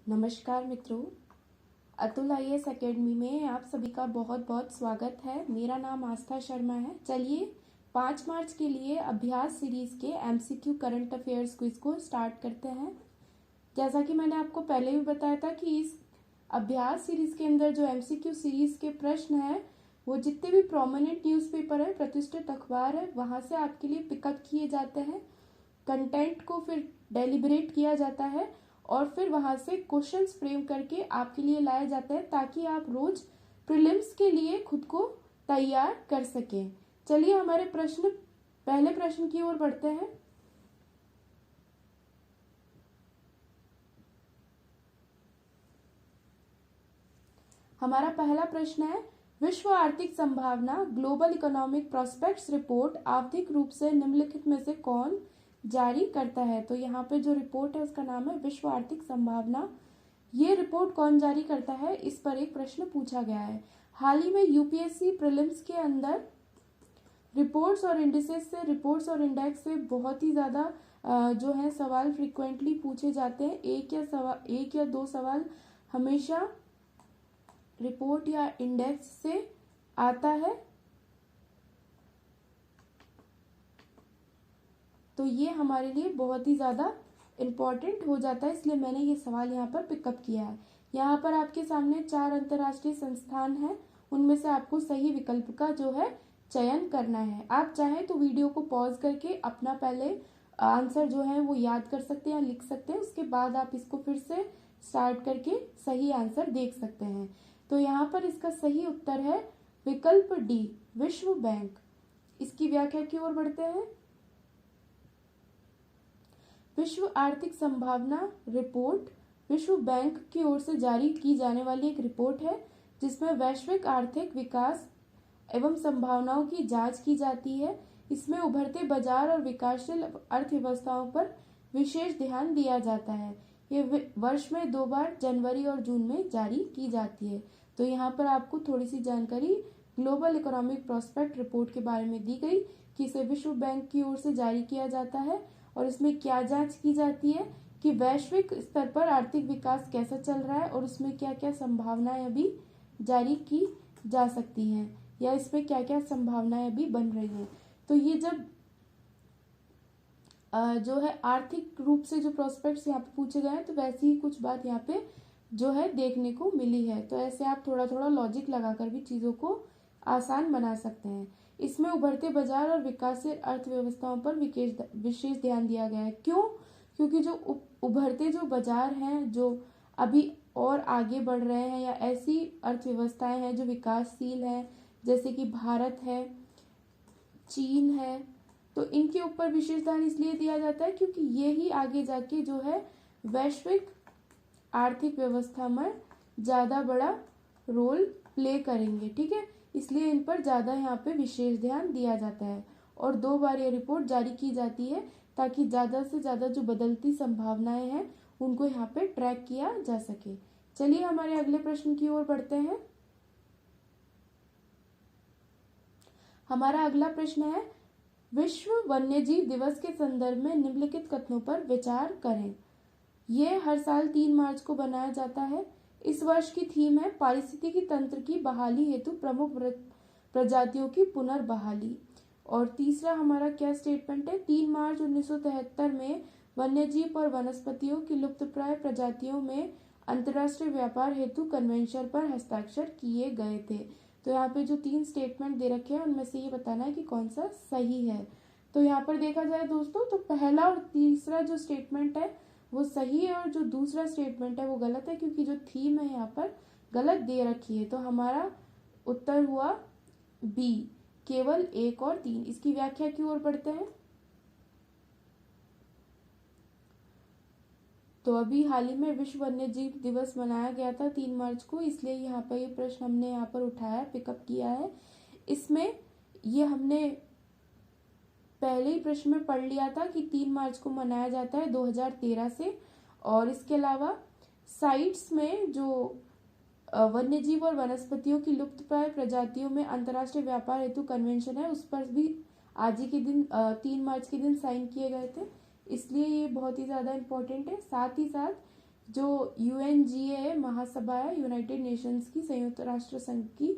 नमस्कार मित्रों, Atul IAS academy में आप सभी का बहुत बहुत स्वागत है। मेरा नाम आस्था शर्मा है। चलिए 5 मार्च के लिए अभ्यास सीरीज के एमसीक्यू करंट अफेयर्स क्विज को स्टार्ट करते हैं। जैसा कि मैंने आपको पहले भी बताया था कि इस अभ्यास सीरीज के अंदर जो एमसीक्यू सीरीज के प्रश्न है वो जितने भी प्रोमिनेंट न्यूज़पेपर है, प्रतिष्ठित अखबार है, वहां से आपके लिए पिकअप किए जाते हैं। कंटेंट को फिर डेलिब्रेट किया जाता है और फिर वहां से क्वेश्चंस फ्रेम करके आपके लिए लाए जाते हैं ताकि आप रोज प्रीलिम्स के लिए खुद को तैयार कर सकें। चलिए हमारे पहले प्रश्न की ओर बढ़ते हैं। हमारा पहला प्रश्न है, विश्व आर्थिक संभावना ग्लोबल इकोनॉमिक प्रोस्पेक्ट्स रिपोर्ट आवधिक रूप से निम्नलिखित में से कौन जारी करता है। तो यहाँ पे जो रिपोर्ट है उसका नाम है विश्व आर्थिक संभावना। ये रिपोर्ट कौन जारी करता है, इस पर एक प्रश्न पूछा गया है। हाल ही में यूपीएससी प्रीलिम्स के अंदर रिपोर्ट्स और इंडेक्स से बहुत ही ज्यादा जो है सवाल फ्रिक्वेंटली पूछे जाते हैं। एक या दो सवाल हमेशा रिपोर्ट या इंडेक्स से आता है। तो ये हमारे लिए बहुत ही ज़्यादा इम्पॉर्टेंट हो जाता है, इसलिए मैंने ये सवाल यहाँ पर पिकअप किया है। यहाँ पर आपके सामने 4 अंतर्राष्ट्रीय संस्थान हैं, उनमें से आपको सही विकल्प का जो है चयन करना है। आप चाहें तो वीडियो को पॉज करके अपना पहले आंसर जो है वो याद कर सकते हैं या लिख सकते हैं, उसके बाद आप इसको फिर से स्टार्ट करके सही आंसर देख सकते हैं। तो यहाँ पर इसका सही उत्तर है विकल्प डी, विश्व बैंक। इसकी व्याख्या की ओर बढ़ते हैं। विश्व आर्थिक संभावना रिपोर्ट विश्व बैंक की ओर से जारी की जाने वाली एक रिपोर्ट है जिसमें वैश्विक आर्थिक विकास एवं संभावनाओं की जांच की जाती है। इसमें उभरते बाजार और विकासशील अर्थव्यवस्थाओं पर विशेष ध्यान दिया जाता है। ये वर्ष में 2 बार जनवरी और जून में जारी की जाती है। तो यहाँ पर आपको थोड़ी सी जानकारी ग्लोबल इकोनॉमिक प्रोस्पेक्ट रिपोर्ट के बारे में दी गई कि इसे विश्व बैंक की ओर से जारी किया जाता है और इसमें क्या जांच की जाती है कि वैश्विक स्तर पर आर्थिक विकास कैसा चल रहा है और उसमें क्या क्या संभावनाएं अभी जारी की जा सकती हैं या इसमें क्या क्या संभावनाएं अभी बन रही हैं। तो ये जब जो है आर्थिक रूप से जो प्रोस्पेक्ट्स यहाँ पे पूछे गए हैं तो वैसी ही कुछ बात यहाँ पे जो है देखने को मिली है। तो ऐसे आप थोड़ा थोड़ा लॉजिक लगाकर भी चीजों को आसान बना सकते हैं। इसमें उभरते बाजार और विकासशील अर्थव्यवस्थाओं पर विशेष ध्यान दिया गया है। क्यों? क्योंकि जो उभरते जो बाजार हैं, जो अभी और आगे बढ़ रहे हैं या ऐसी अर्थव्यवस्थाएं हैं जो विकासशील है, जैसे कि भारत है, चीन है, तो इनके ऊपर विशेष ध्यान इसलिए दिया जाता है क्योंकि ये ही आगे जाके जो है वैश्विक आर्थिक व्यवस्था में ज्यादा बड़ा रोल प्ले करेंगे। ठीक है, इसलिए इन पर ज्यादा यहाँ पे विशेष ध्यान दिया जाता है और 2 बार ये रिपोर्ट जारी की जाती है ताकि ज्यादा से ज्यादा जो बदलती संभावनाएं हैं उनको यहाँ पे ट्रैक किया जा सके। चलिए हमारे अगले प्रश्न की ओर बढ़ते हैं। हमारा अगला प्रश्न है, विश्व वन्यजीव दिवस के संदर्भ में निम्नलिखित कथनों पर विचार करें। ये हर साल 3 मार्च को बनाया जाता है। इस वर्ष की थीम है पारिस्थितिकी तंत्र की बहाली हेतु प्रमुख प्रजातियों की पुनर्बहाली। और तीसरा हमारा क्या स्टेटमेंट है, 3 मार्च 1973 में वन्यजीव और वनस्पतियों की लुप्तप्राय प्रजातियों में अंतर्राष्ट्रीय व्यापार हेतु कन्वेंशन पर हस्ताक्षर किए गए थे। तो यहाँ पे जो 3 स्टेटमेंट दे रखे हैं उनमें से ये बताना है कि कौन सा सही है। तो यहाँ पर देखा जाए दोस्तों तो पहला और तीसरा जो स्टेटमेंट है वो सही है और जो दूसरा स्टेटमेंट है वो गलत है क्योंकि जो थीम है यहाँ पर गलत दे रखी है। तो हमारा उत्तर हुआ बी, केवल 1 और 3। इसकी व्याख्या की ओर बढ़ते हैं। तो अभी हाल ही में विश्व वन्यजीव दिवस मनाया गया था 3 मार्च को, इसलिए यहाँ पर ये प्रश्न हमने यहाँ पर उठाया, पिकअप किया है। इसमें ये हमने पहले ही प्रश्न में पढ़ लिया था कि 3 मार्च को मनाया जाता है 2013 से। और इसके अलावा साइट्स में जो वन्यजीव और वनस्पतियों की लुप्तप्राय प्रजातियों में अंतर्राष्ट्रीय व्यापार हेतु कन्वेंशन है, उस पर भी आज ही के दिन 3 मार्च के दिन साइन किए गए थे, इसलिए ये बहुत ही ज्यादा इम्पोर्टेंट है। साथ ही साथ जो यूएनजीए है, महासभा है, यूनाइटेड नेशंस की, संयुक्त राष्ट्र संघ की,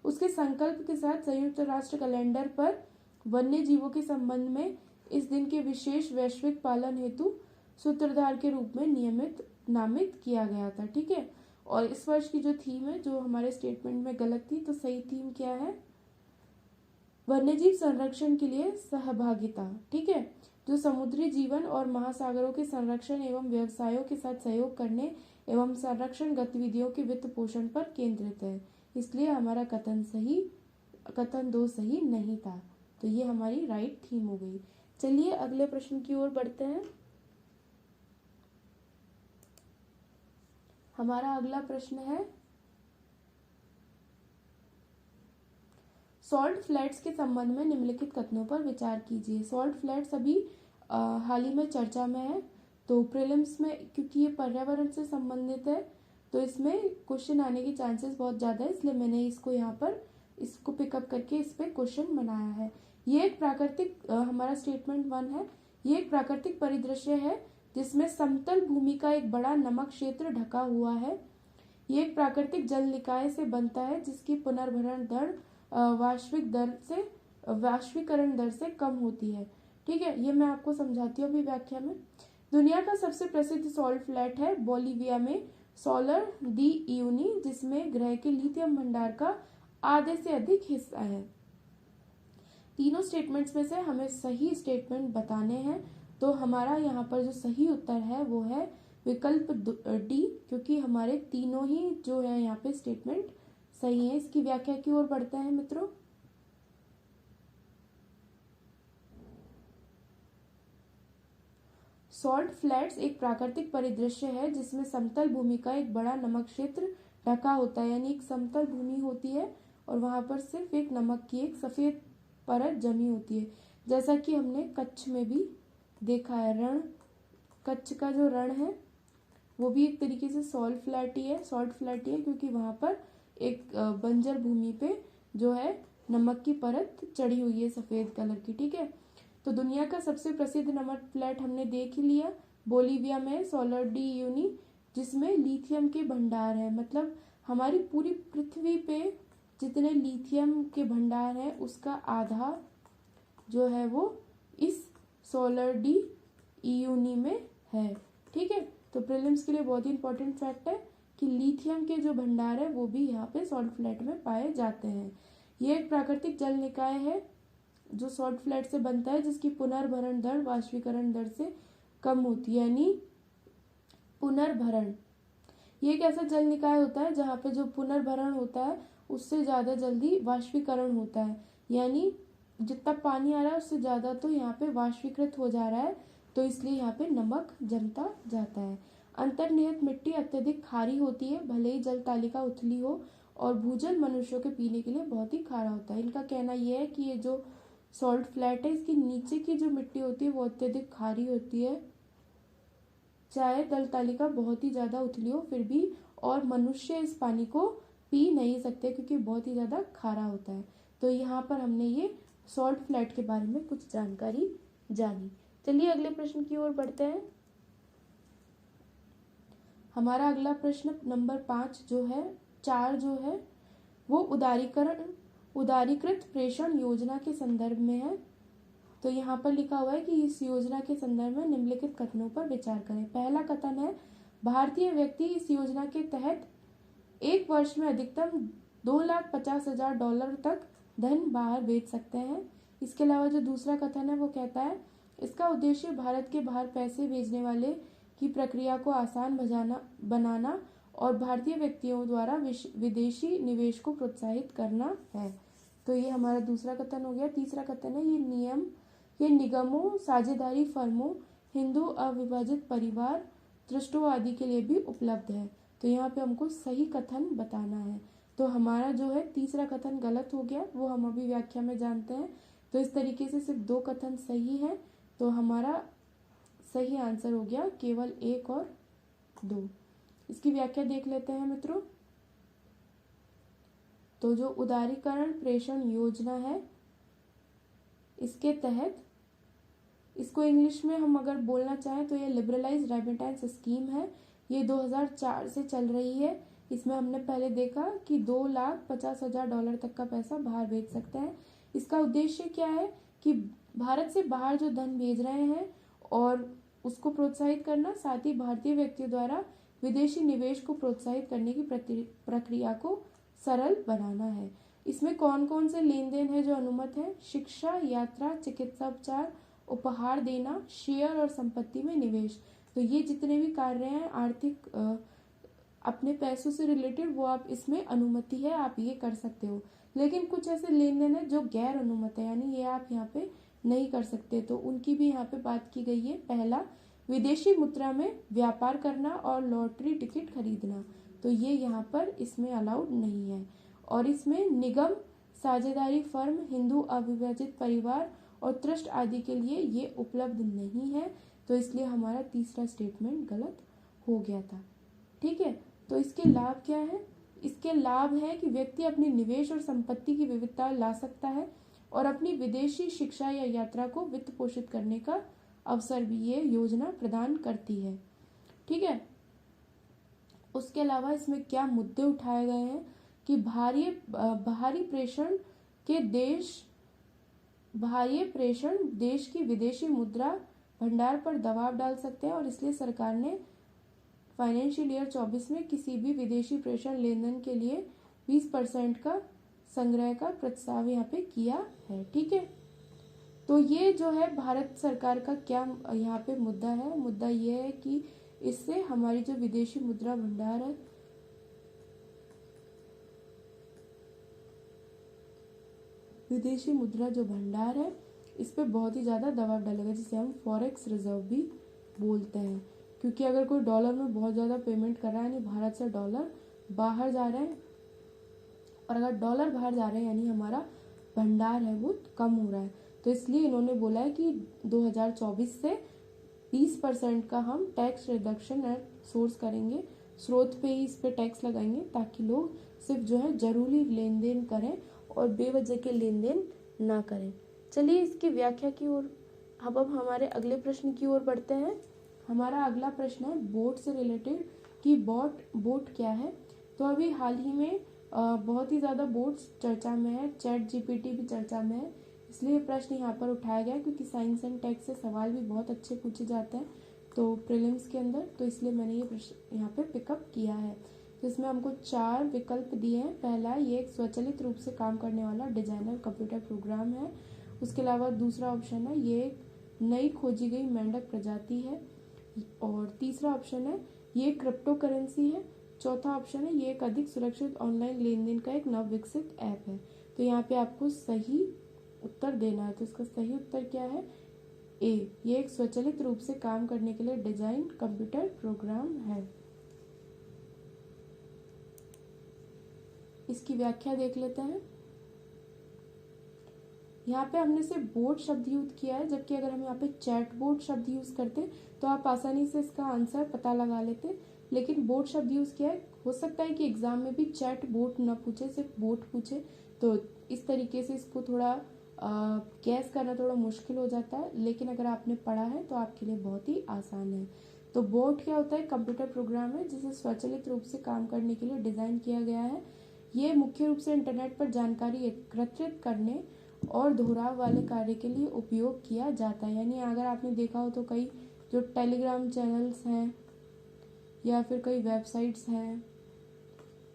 उसके संकल्प के साथ संयुक्त राष्ट्र कैलेंडर पर वन्य जीवों के संबंध में इस दिन के विशेष वैश्विक पालन हेतु सूत्रधार के रूप में नियमित नामित किया गया था। ठीक है, और इस वर्ष की जो थीम है, जो हमारे स्टेटमेंट में गलत थी, तो सही थीम क्या है? वन्यजीव संरक्षण के लिए सहभागिता। ठीक है, जो समुद्री जीवन और महासागरों के संरक्षण एवं व्यवसायों के साथ सहयोग करने एवं संरक्षण गतिविधियों के वित्त पोषण पर केंद्रित है। इसलिए हमारा कथन 2 सही नहीं था। तो ये हमारी राइट थीम हो गई। चलिए अगले प्रश्न की ओर बढ़ते हैं। हमारा अगला प्रश्न है, सॉल्ट फ्लैट्स के संबंध में निम्नलिखित कथनों पर विचार कीजिए। सॉल्ट फ्लैट्स अभी हाल ही में चर्चा में है, तो प्रीलिम्स में, क्योंकि ये पर्यावरण से संबंधित है, तो इसमें क्वेश्चन आने की चांसेस बहुत ज़्यादा है, इसलिए मैंने इसको यहाँ पर इसको पिकअप करके इस पर क्वेश्चन बनाया है। ये एक प्राकृतिक हमारा स्टेटमेंट 1 है। ये एक प्राकृतिक परिदृश्य है जिसमें समतल भूमि का एक बड़ा नमक क्षेत्र ढका हुआ है। ये एक प्राकृतिक जल निकाय से बनता है जिसकी पुनर्भरण दर वाष्पीकरण दर से कम होती है। ठीक है, ये मैं आपको समझाती हूँ अभी व्याख्या में। दुनिया का सबसे प्रसिद्ध सॉल्ट फ्लैट है बोलिविया में सोलर डी इयूनी, जिसमें ग्रह के लिथियम भंडार का आधे से अधिक हिस्सा है। तीनों स्टेटमेंट्स में से हमें सही स्टेटमेंट बताने हैं, तो हमारा यहाँ पर जो सही उत्तर है वो है विकल्प डी, क्योंकि हमारे तीनों ही जो है यहाँ पे स्टेटमेंट सही है। इसकी व्याख्या की ओर बढ़ते हैं मित्रों। सॉल्ट फ्लैट्स एक प्राकृतिक परिदृश्य है जिसमें समतल भूमि का एक बड़ा नमक क्षेत्र ढका होता है, यानी एक समतल भूमि होती है और वहां पर सिर्फ एक नमक की एक सफेद परत जमी होती है, जैसा कि हमने कच्छ में भी देखा है। रण, कच्छ का जो रण है वो भी एक तरीके से सॉल्ट फ्लैट ही है, क्योंकि वहां पर एक बंजर भूमि पे जो है नमक की परत चढ़ी हुई है सफेद कलर की। ठीक है, तो दुनिया का सबसे प्रसिद्ध नमक फ्लैट हमने देख ही लिया, बोलिविया में सोलर डी यूनी, जिसमें लिथियम के भंडार है। मतलब हमारी पूरी पृथ्वी पे जितने लिथियम के भंडार है उसका आधा जो है वो इस सोलर डी यूनी में है। ठीक है, तो प्रीलिम्स के लिए बहुत ही इंपॉर्टेंट फैक्ट है कि लिथियम के जो भंडार है वो भी यहाँ पे सॉल्ट फ्लैट में पाए जाते हैं। ये एक प्राकृतिक जल निकाय है जो सॉल्ट फ्लैट से बनता है, जिसकी पुनर्भरण दर वाष्पीकरण दर से कम होती है। यानी पुनर्भरण, ये एक ऐसा जल निकाय होता है जहाँ पे जो पुनर्भरण होता है उससे ज़्यादा जल्दी वाष्पीकरण होता है, यानी जितना पानी आ रहा है उससे ज़्यादा तो यहाँ पे वाष्पीकृत हो जा रहा है, तो इसलिए यहाँ पे नमक जमता जाता है। अंतर्निहित मिट्टी अत्यधिक खारी होती है, भले ही जल तालिका उथली हो, और भूजल मनुष्यों के पीने के लिए बहुत ही खारा होता है। इनका कहना यह है कि ये जो सॉल्ट फ्लैट है इसकी नीचे की जो मिट्टी होती है वो अत्यधिक खारी होती है, चाहे जल तालिका बहुत ही ज़्यादा उथली हो फिर भी, और मनुष्य इस पानी को पी नहीं सकते क्योंकि बहुत ही ज़्यादा खारा होता है। तो यहाँ पर हमने ये सॉल्ट फ्लैट के बारे में कुछ जानकारी जानी। चलिए अगले प्रश्न की ओर बढ़ते हैं। हमारा अगला प्रश्न नंबर 4 जो है वो उदारीकृत प्रेषण योजना के संदर्भ में है। तो यहाँ पर लिखा हुआ है कि इस योजना के संदर्भ में निम्नलिखित कथनों पर विचार करें। पहला कथन है, भारतीय व्यक्ति इस योजना के तहत एक वर्ष में अधिकतम $250,000 तक धन बाहर भेज सकते हैं। इसके अलावा जो दूसरा कथन है वो कहता है, इसका उद्देश्य भारत के बाहर पैसे भेजने वाले की प्रक्रिया को आसान बनाना और भारतीय व्यक्तियों द्वारा विदेशी निवेश को प्रोत्साहित करना है। तो ये हमारा दूसरा कथन हो गया। तीसरा कथन है, ये निगमों, साझेदारी फर्मों, हिंदू अविभाजित परिवार, ट्रस्टों आदि के लिए भी उपलब्ध है। तो यहाँ पे हमको सही कथन बताना है। तो हमारा जो है तीसरा कथन गलत हो गया, वो हम अभी व्याख्या में जानते हैं। तो इस तरीके से सिर्फ 2 कथन सही है, तो हमारा सही आंसर हो गया केवल 1 और 2। इसकी व्याख्या देख लेते हैं मित्रों। तो जो उदारीकरण प्रेषण योजना है इसके तहत, इसको इंग्लिश में हम अगर बोलना चाहें तो ये लिबरलाइज रेमिटेंस स्कीम है। ये 2004 से चल रही है। इसमें हमने पहले देखा कि $2,50,000 तक का पैसा बाहर भेज सकते हैं। इसका उद्देश्य क्या है कि भारत से बाहर जो धन भेज रहे हैं और उसको प्रोत्साहित करना, साथ ही भारतीय व्यक्तियों द्वारा विदेशी निवेश को प्रोत्साहित करने की प्रक्रिया को सरल बनाना है। इसमें कौन कौन से लेन देन है जो अनुमत है? शिक्षा, यात्रा, चिकित्सा उपचार, उपहार देना, शेयर और संपत्ति में निवेश। तो ये जितने भी कार्य हैं आर्थिक अपने पैसों से रिलेटेड, वो आप इसमें अनुमति है, आप ये कर सकते हो। लेकिन कुछ ऐसे लेन देन है जो गैर अनुमत है, यानी ये आप यहाँ पे नहीं कर सकते, तो उनकी भी यहाँ पे बात की गई है। पहला, विदेशी मुद्रा में व्यापार करना और लॉटरी टिकट खरीदना, तो ये यहाँ पर इसमें अलाउड नहीं है। और इसमें निगम, साझेदारी फर्म, हिंदू अविभाजित परिवार और ट्रस्ट आदि के लिए ये उपलब्ध नहीं है, तो इसलिए हमारा तीसरा स्टेटमेंट गलत हो गया था। ठीक है, तो इसके लाभ क्या है? इसके लाभ है कि व्यक्ति अपनी निवेश और संपत्ति की विविधता ला सकता है और अपनी विदेशी शिक्षा या यात्रा को वित्त पोषित करने का अवसर भी ये योजना प्रदान करती है। ठीक है, उसके अलावा इसमें क्या मुद्दे उठाए गए हैं कि बाहरी प्रेषण देश की विदेशी मुद्रा भंडार पर दबाव डाल सकते हैं और इसलिए सरकार ने फाइनेंशियल ईयर 24 में किसी भी विदेशी प्रेषण लेन देन के लिए 20% का संग्रह का प्रस्ताव यहाँ पे किया है। ठीक है, तो ये जो है भारत सरकार का क्या यहाँ पे मुद्दा है? मुद्दा ये है कि इससे हमारी जो विदेशी मुद्रा भंडार है, विदेशी मुद्रा जो भंडार है, इस पे बहुत ही ज़्यादा दबाव डालेगा, जिसे हम फॉरेक्स रिजर्व भी बोलते हैं। क्योंकि अगर कोई डॉलर में बहुत ज़्यादा पेमेंट कर रहा है, यानी भारत से डॉलर बाहर जा रहे हैं, और अगर डॉलर बाहर जा रहे हैं यानी हमारा भंडार है वो कम हो रहा है, तो इसलिए इन्होंने बोला है कि 2024 से 20% का हम टैक्स रिडक्शन एट सोर्स करेंगे, स्रोत पे ही इस पे टैक्स लगाएंगे, ताकि लोग सिर्फ जो है जरूरी लेन देन करें और बेवजह के लेन देन ना करें। चलिए इसकी व्याख्या की ओर अब हमारे अगले प्रश्न की ओर बढ़ते हैं। हमारा अगला प्रश्न है बोट से रिलेटेड कि बोट क्या है। तो अभी हाल ही में बहुत ही ज़्यादा बोट्स चर्चा में है, चैट जीपीटी भी चर्चा में है, इसलिए प्रश्न यहाँ पर उठाया गया क्योंकि साइंस एंड टेक से सवाल भी बहुत अच्छे पूछे जाते हैं तो प्रीलिम्स के अंदर, तो इसलिए मैंने ये प्रश्न यहाँ पे पिकअप किया है। तो इसमें हमको 4 विकल्प दिए हैं। पहला, ये एक स्वचालित रूप से काम करने वाला डिजाइनर कंप्यूटर प्रोग्राम है। उसके अलावा दूसरा ऑप्शन है ये एक नई खोजी गई मेंढक प्रजाति है। और तीसरा ऑप्शन है ये क्रिप्टो करेंसी है। चौथा ऑप्शन है ये एक अधिक सुरक्षित ऑनलाइन लेन देन का एक नव विकसित ऐप है। तो यहाँ पे आपको सही उत्तर देना है। तो इसका सही उत्तर क्या है? ए, ये एक स्वचालित रूप से काम करने के लिए डिजाइन कंप्यूटर प्रोग्राम है। इसकी व्याख्या देख लेते हैं। यहाँ पे हमने सिर्फ बोट शब्द यूज किया है, जबकि अगर हम यहाँ पे चैट बोट शब्द यूज करते तो आप आसानी से इसका आंसर पता लगा लेते, लेकिन बोट शब्द यूज किया है। हो सकता है कि एग्जाम में भी चैट बोट ना पूछे, सिर्फ बोट पूछे, तो इस तरीके से इसको थोड़ा गैस करना थोड़ा मुश्किल हो जाता है, लेकिन अगर आपने पढ़ा है तो आपके लिए बहुत ही आसान है। तो बोट क्या होता है? कंप्यूटर प्रोग्राम है जिसे स्वचालित रूप से काम करने के लिए डिजाइन किया गया है। ये मुख्य रूप से इंटरनेट पर जानकारी एकत्रित करने और दोहराव वाले कार्य के लिए उपयोग किया जाता है। यानी अगर आपने देखा हो तो कई जो टेलीग्राम चैनल्स हैं या फिर कई वेबसाइट्स हैं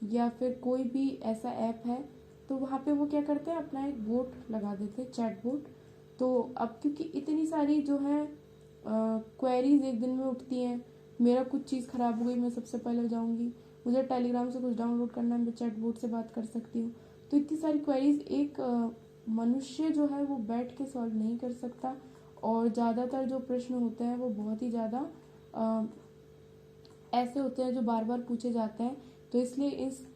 या फिर कोई भी ऐसा ऐप है, तो वहाँ पे वो क्या करते हैं, अपना एक बोट लगा देते हैं, चैट बोट। तो अब क्योंकि इतनी सारी जो है क्वेरीज एक दिन में उठती हैं, मेरा कुछ चीज़ ख़राब हो गई, मैं सबसे पहले जाऊँगी, मुझे टेलीग्राम से कुछ डाउनलोड करना है, मैं चैट बोट से बात कर सकती हूँ। तो इतनी सारी क्वेरीज एक मनुष्य जो है वो बैठ के सॉल्व नहीं कर सकता, और ज़्यादातर जो प्रश्न होते हैं वो बहुत ही ज़्यादा ऐसे होते हैं जो बार बार पूछे जाते हैं। तो इसलिए इस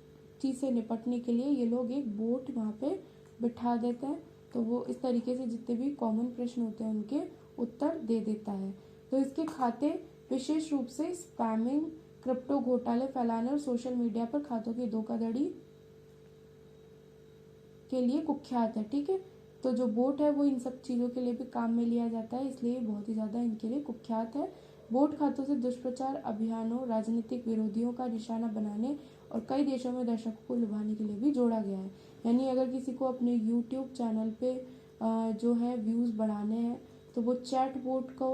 चीज़ से निपटने के लिए ये लोग एक बोट वहाँ पे बिठा देते हैं, तो वो इस तरीके से जितने भी कॉमन प्रश्न होते हैं उनके उत्तर दे देता है। तो इसके खाते विशेष रूप से स्पैमिंग, क्रिप्टो घोटाले फैलाने और सोशल मीडिया पर खातों की धोखाधड़ी के लिए कुख्यात है। ठीक है, तो जो बोट है वो इन सब चीज़ों के लिए भी काम में लिया जाता है, इसलिए बहुत ही ज़्यादा इनके लिए कुख्यात है। वोट खातों से दुष्प्रचार अभियानों, राजनीतिक विरोधियों का निशाना बनाने और कई देशों में दर्शकों को लुभाने के लिए भी जोड़ा गया है। यानी अगर किसी को अपने यूट्यूब चैनल पे जो है व्यूज़ बढ़ाने हैं तो वो चैट बोट को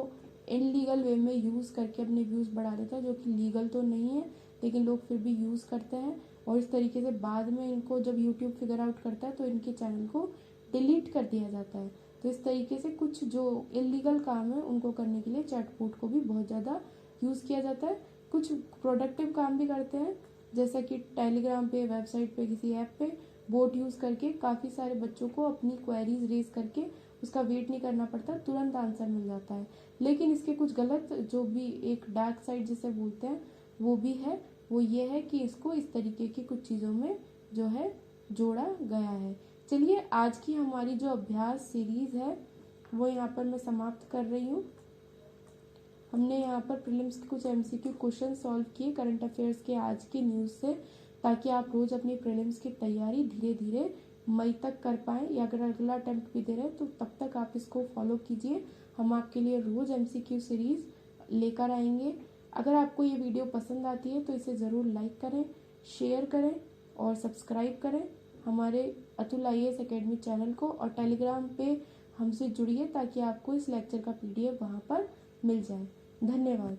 इनलीगल वे में यूज़ करके अपने व्यूज़ बढ़ा देता है, जो कि लीगल तो नहीं है लेकिन लोग फिर भी यूज़ करते हैं। और इस तरीके से बाद में इनको जब यूट्यूब फिगर आउट करता है तो इनके चैनल को डिलीट कर दिया जाता है। तो इस तरीके से कुछ जो इलीगल काम है उनको करने के लिए चैटबॉट को भी बहुत ज़्यादा यूज़ किया जाता है। कुछ प्रोडक्टिव काम भी करते हैं, जैसे कि टेलीग्राम पे, वेबसाइट पे, किसी ऐप पे बोट यूज़ करके काफ़ी सारे बच्चों को अपनी क्वेरीज रेज करके उसका वेट नहीं करना पड़ता, तुरंत आंसर मिल जाता है। लेकिन इसके कुछ गलत जो भी एक डार्क साइड जिसे बोलते हैं वो भी है। वो ये है कि इसको इस तरीके की कुछ चीज़ों में जो है जोड़ा गया है। चलिए आज की हमारी जो अभ्यास सीरीज़ है वो यहाँ पर मैं समाप्त कर रही हूँ। हमने यहाँ पर प्रीलिम्स के कुछ एमसीक्यू क्वेश्चन सॉल्व किए करंट अफेयर्स के आज की न्यूज़ से, ताकि आप रोज़ अपनी प्रीलिम्स की तैयारी धीरे धीरे मई तक कर पाएँ, या अगर अगला अटेम्प्ट भी दे रहे हैं तो तब तक आप इसको फॉलो कीजिए। हम आपके लिए रोज़ एमसीक्यू सीरीज़ लेकर आएंगे। अगर आपको ये वीडियो पसंद आती है तो इसे ज़रूर लाइक करें, शेयर करें और सब्सक्राइब करें हमारे अतुल IAS एकेडमी चैनल को, और टेलीग्राम पे हमसे जुड़िए ताकि आपको इस लेक्चर का PDF वहाँ पर मिल जाए। धन्यवाद।